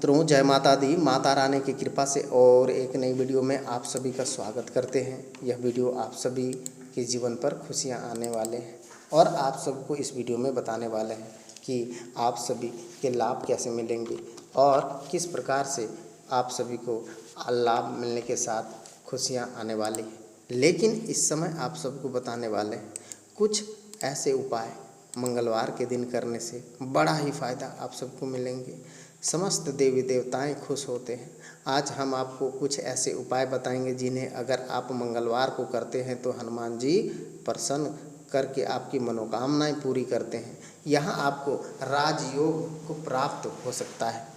मित्रों, जय माता दी। माता रानी की कृपा से और एक नई वीडियो में आप सभी का स्वागत करते हैं। यह वीडियो आप सभी के जीवन पर खुशियां आने वाले हैं और आप सबको इस वीडियो में बताने वाले हैं कि आप सभी के लाभ कैसे मिलेंगे और किस प्रकार से आप सभी को लाभ मिलने के साथ खुशियां आने वाली हैं। लेकिन इस समय आप सबको बताने वाले हैं कुछ ऐसे उपाय मंगलवार के दिन करने से बड़ा ही फ़ायदा आप सबको मिलेंगे। समस्त देवी देवताएं खुश होते हैं। आज हम आपको कुछ ऐसे उपाय बताएंगे जिन्हें अगर आप मंगलवार को करते हैं तो हनुमान जी प्रसन्न करके आपकी मनोकामनाएं पूरी करते हैं। यहाँ आपको राजयोग को प्राप्त हो सकता है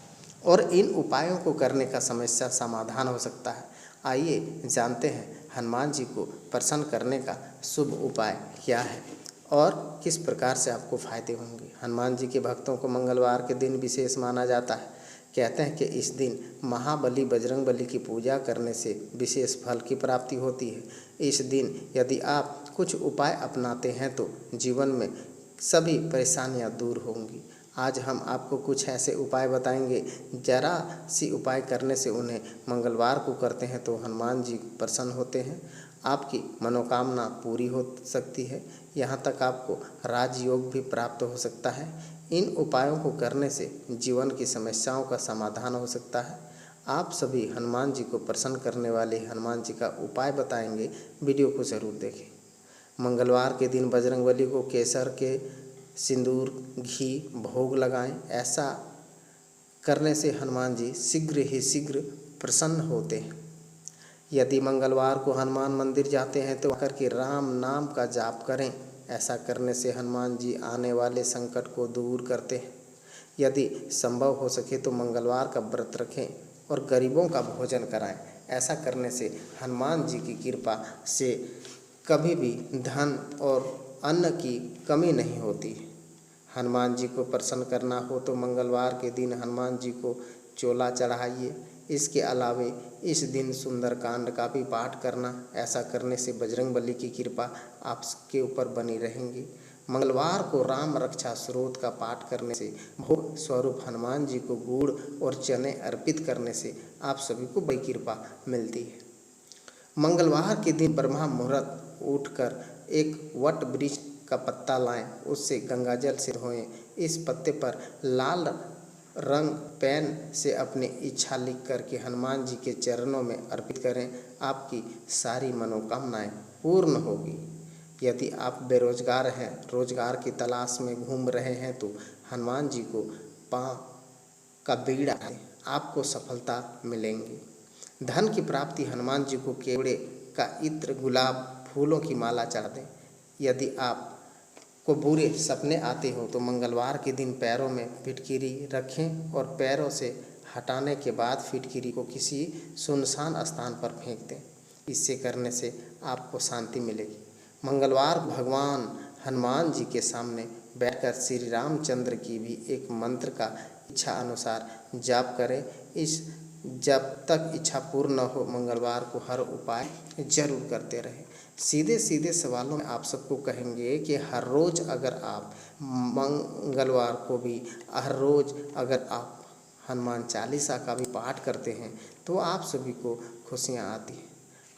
और इन उपायों को करने का समस्या समाधान हो सकता है। आइए जानते हैं हनुमान जी को प्रसन्न करने का शुभ उपाय क्या है और किस प्रकार से आपको फ़ायदे होंगे। हनुमान जी के भक्तों को मंगलवार के दिन विशेष माना जाता है। कहते हैं कि इस दिन महाबली बजरंग बली की पूजा करने से विशेष फल की प्राप्ति होती है। इस दिन यदि आप कुछ उपाय अपनाते हैं तो जीवन में सभी परेशानियां दूर होंगी। आज हम आपको कुछ ऐसे उपाय बताएंगे, जरा सी उपाय करने से उन्हें मंगलवार को करते हैं तो हनुमान जी प्रसन्न होते हैं, आपकी मनोकामना पूरी हो सकती है, यहाँ तक आपको राजयोग भी प्राप्त हो सकता है। इन उपायों को करने से जीवन की समस्याओं का समाधान हो सकता है। आप सभी हनुमान जी को प्रसन्न करने वाले हनुमान जी का उपाय बताएंगे, वीडियो को ज़रूर देखें। मंगलवार के दिन बजरंगबली को केसर के सिंदूर घी भोग लगाएं। ऐसा करने से हनुमान जी शीघ्र ही शीघ्र प्रसन्न होते हैं। यदि मंगलवार को हनुमान मंदिर जाते हैं तो आकर के राम नाम का जाप करें। ऐसा करने से हनुमान जी आने वाले संकट को दूर करते हैं। यदि संभव हो सके तो मंगलवार का व्रत रखें और गरीबों का भोजन कराएं। ऐसा करने से हनुमान जी की कृपा से कभी भी धन और अन्न की कमी नहीं होती। हनुमान जी को प्रसन्न करना हो तो मंगलवार के दिन हनुमान जी को चोला चढ़ाइए। इसके अलावे इस दिन सुंदरकांड का भी पाठ करना। ऐसा करने से बजरंगबली की कृपा आपके ऊपर बनी रहेंगी। मंगलवार को राम रक्षा स्तोत्र का पाठ करने से भोग स्वरूप हनुमान जी को गुड़ और चने अर्पित करने से आप सभी को बड़ी कृपा मिलती है। मंगलवार के दिन ब्रह्म मुहूर्त उठकर एक वट वृक्ष का पत्ता लाएं, उससे गंगाजल से धोएं। इस पत्ते पर लाल रंग पेन से अपनी इच्छा लिख करके हनुमान जी के चरणों में अर्पित करें। आपकी सारी मनोकामनाएं पूर्ण होगी। यदि आप बेरोजगार हैं, रोजगार की तलाश में घूम रहे हैं तो हनुमान जी को पाँव का बीड़ा दें, आपको सफलता मिलेंगी। धन की प्राप्ति हनुमान जी को केवड़े का इत्र, गुलाब फूलों की माला चढ़ा दें। यदि आप को बुरे सपने आते हो तो मंगलवार के दिन पैरों में फिटकिरी रखें और पैरों से हटाने के बाद फिटकिरी को किसी सुनसान स्थान पर फेंक दें। इससे करने से आपको शांति मिलेगी। मंगलवार भगवान हनुमान जी के सामने बैठकर श्री रामचंद्र की भी एक मंत्र का इच्छा अनुसार जाप करें। इस जब तक इच्छा पूर्ण न हो मंगलवार को हर उपाय जरूर करते रहें। सीधे सीधे सवालों में आप सबको कहेंगे कि हर रोज़ अगर आप मंगलवार को भी हर रोज़ अगर आप हनुमान चालीसा का भी पाठ करते हैं तो आप सभी को खुशियाँ आती हैं,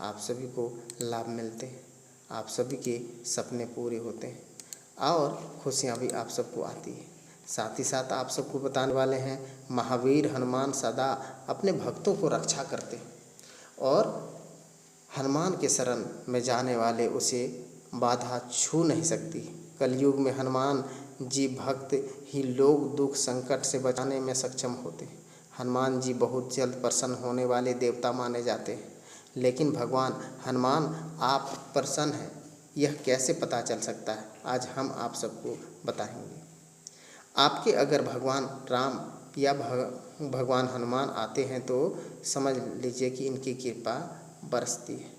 आप सभी को लाभ मिलते हैं, आप सभी के सपने पूरे होते हैं और खुशियाँ भी आप सबको आती हैं। साथ ही साथ आप सबको बताने वाले हैं महावीर हनुमान सदा अपने भक्तों को रक्षा करते हैं और हनुमान के शरण में जाने वाले उसे बाधा छू नहीं सकती। कलयुग में हनुमान जी भक्त ही लोग दुख संकट से बचाने में सक्षम होते हैं। हनुमान जी बहुत जल्द प्रसन्न होने वाले देवता माने जाते हैं। लेकिन भगवान हनुमान आप प्रसन्न हैं, यह कैसे पता चल सकता है, आज हम आप सबको बताएंगे। आपके अगर भगवान राम या भगवान हनुमान आते हैं तो समझ लीजिए कि इनकी कृपा बरसती है।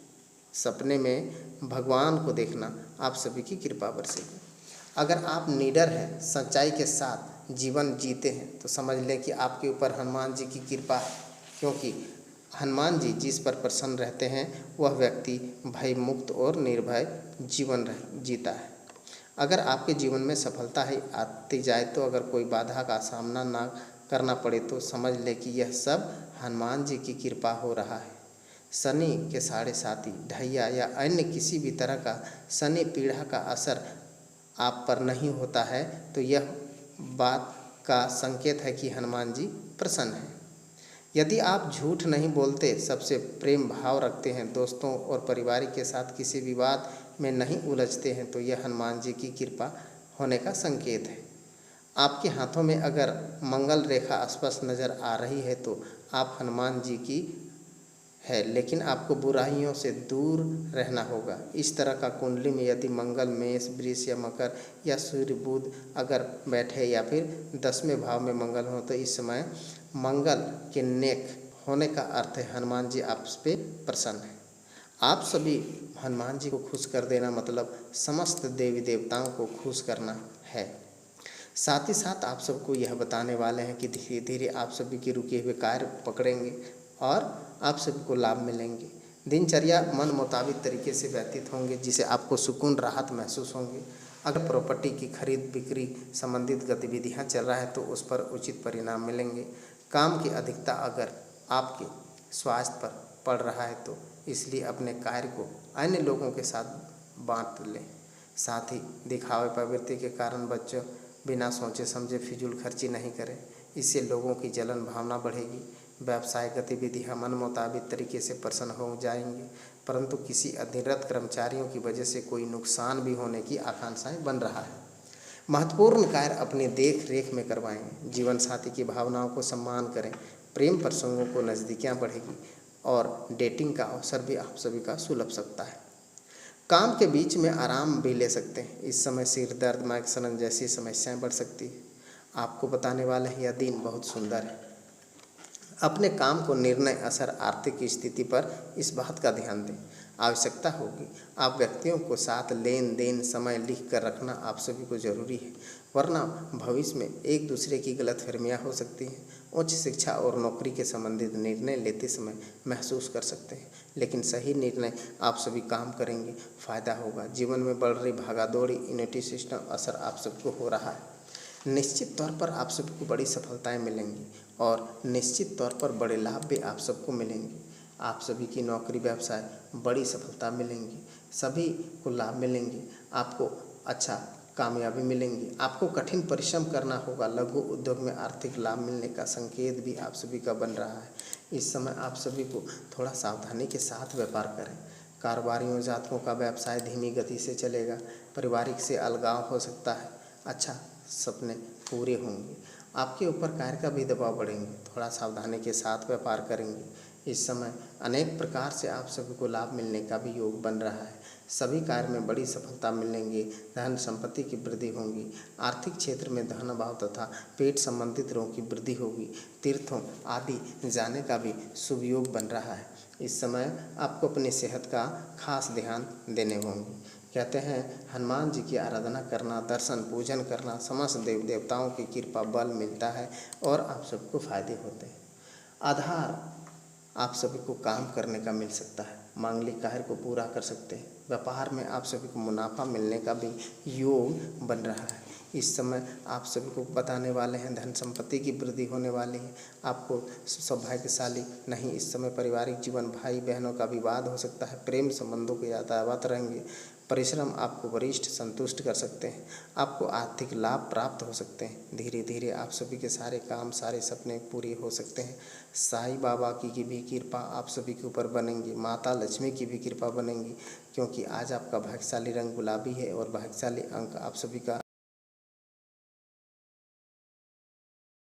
सपने में भगवान को देखना आप सभी की कृपा बरसेगी। अगर आप निडर हैं, सच्चाई के साथ जीवन जीते हैं तो समझ लें कि आपके ऊपर हनुमान जी की कृपा है, क्योंकि हनुमान जी जिस पर प्रसन्न रहते हैं वह व्यक्ति भय मुक्त और निर्भय जीवन जीता है। अगर आपके जीवन में सफलता ही आती जाए तो अगर कोई बाधा का सामना ना करना पड़े तो समझ ले कि यह सब हनुमान जी की कृपा हो रहा है। शनि के साढ़े साथी, ढैया या अन्य किसी भी तरह का शनि पीड़ा का असर आप पर नहीं होता है तो यह बात का संकेत है कि हनुमान जी प्रसन्न हैं। यदि आप झूठ नहीं बोलते, सबसे प्रेम भाव रखते हैं, दोस्तों और परिवार के साथ किसी विवाद में नहीं उलझते हैं तो यह हनुमान जी की कृपा होने का संकेत है। आपके हाथों में अगर मंगल रेखा स्पष्ट नज़र आ रही है तो आप हनुमान जी की है, लेकिन आपको बुराइयों से दूर रहना होगा। इस तरह का कुंडली में यदि मंगल मेष, वृष या मकर या सूर्य बुध अगर बैठे या फिर 10वें भाव में मंगल हो तो इस समय मंगल के नेक होने का अर्थ है हनुमान जी आप पे प्रसन्न हैं। आप सभी हनुमान जी को खुश कर देना मतलब समस्त देवी देवताओं को खुश करना है। साथ ही साथ आप सबको यह बताने वाले हैं कि धीरे धीरे आप सभी के रुके हुए कार्य पकड़ेंगे और आप सभी को लाभ मिलेंगे। दिनचर्या मन मुताबिक तरीके से व्यतीत होंगे जिसे आपको सुकून राहत महसूस होंगे। अगर प्रॉपर्टी की खरीद बिक्री संबंधित गतिविधियां चल रहा है तो उस पर उचित परिणाम मिलेंगे। काम की अधिकता अगर आपके स्वास्थ्य पर पड़ रहा है तो इसलिए अपने कार्य को अन्य लोगों के साथ बांट लें। साथ ही दिखावे प्रवृत्ति के कारण बच्चों बिना सोचे समझे फिजूल खर्ची नहीं करें, इससे लोगों की जलन भावना बढ़ेगी। व्यवसाय गतिविधियां मन मुताबिक तरीके से प्रसन्न हो जाएंगी, परंतु किसी अधीनस्थ कर्मचारियों की वजह से कोई नुकसान भी होने की आशंकाएं बन रहा है। महत्वपूर्ण कार्य अपने देख रेख में करवाएं। जीवन साथी की भावनाओं को सम्मान करें। प्रेम प्रसंगों को नज़दीकियाँ बढ़ेगी और डेटिंग का अवसर भी आप सभी का सुलभ सकता है। काम के बीच में आराम भी ले सकते हैं। इस समय सिर दर्द, माइग्रेन जैसी समस्याएं बढ़ सकती है। आपको बताने वाले हैं यह दिन बहुत सुंदर है। अपने काम को निर्णय असर आर्थिक स्थिति पर इस बात का ध्यान दें। आवश्यकता होगी आप व्यक्तियों को साथ लेन देन समय लिख कर रखना आप सभी को जरूरी है, वरना भविष्य में एक दूसरे की गलतफहमियां हो सकती हैं। उच्च शिक्षा और नौकरी के संबंधित निर्णय लेते समय महसूस कर सकते हैं, लेकिन सही निर्णय आप सभी काम करेंगे, फायदा होगा। जीवन में बढ़ रही भागादौड़ी, इम्यूनिटी सिस्टम असर आप सबको हो रहा है। निश्चित तौर पर आप सबको बड़ी सफलताएं मिलेंगी और निश्चित तौर पर बड़े लाभ भी आप सबको मिलेंगे। आप सभी की नौकरी व्यवसाय बड़ी सफलता मिलेंगी, सभी को लाभ मिलेंगे, आपको अच्छा कामयाबी मिलेंगी। आपको कठिन परिश्रम करना होगा। लघु उद्योग में आर्थिक लाभ मिलने का संकेत भी आप सभी का बन रहा है। इस समय आप सभी को थोड़ा सावधानी के साथ व्यापार करें। कारोबारियों जातकों का व्यवसाय धीमी गति से चलेगा। पारिवारिक से अलगाव हो सकता है। अच्छा सपने पूरे होंगे। आपके ऊपर कार्य का भी दबाव बढ़ेंगे। थोड़ा सावधानी के साथ व्यापार करेंगे। इस समय अनेक प्रकार से आप सभी को लाभ मिलने का भी योग बन रहा है। सभी कार्य में बड़ी सफलता मिलेंगे। धन संपत्ति की वृद्धि होगी। आर्थिक क्षेत्र में धन भाव तथा पेट संबंधित रोगों की वृद्धि होगी। तीर्थों आदि जाने का भी शुभ योग बन रहा है। इस समय आपको अपनी सेहत का खास ध्यान देने होंगे। कहते हैं हनुमान जी की आराधना करना, दर्शन पूजन करना, समस्त देव देवताओं की कृपा बल मिलता है और आप सबको फायदे होते हैं। आधार आप सभी को काम करने का मिल सकता है। मांगलिक कार्य को पूरा कर सकते हैं। व्यापार में आप सभी को मुनाफा मिलने का भी योग बन रहा है। इस समय आप सभी को बताने वाले हैं धन संपत्ति की वृद्धि होने वाली है। आपको सौभाग्यशाली नहीं, इस समय पारिवारिक जीवन, भाई बहनों का विवाद हो सकता है। प्रेम संबंधों के यातायात रहेंगे। परिश्रम आपको वरिष्ठ संतुष्ट कर सकते हैं। आपको आर्थिक लाभ प्राप्त हो सकते हैं। धीरे धीरे आप सभी के सारे काम, सारे सपने पूरे हो सकते हैं। साईं बाबा की भी कृपा आप सभी के ऊपर बनेंगी। माता लक्ष्मी की भी कृपा बनेंगी, क्योंकि आज आपका भाग्यशाली रंग गुलाबी है और भाग्यशाली अंक आप सभी का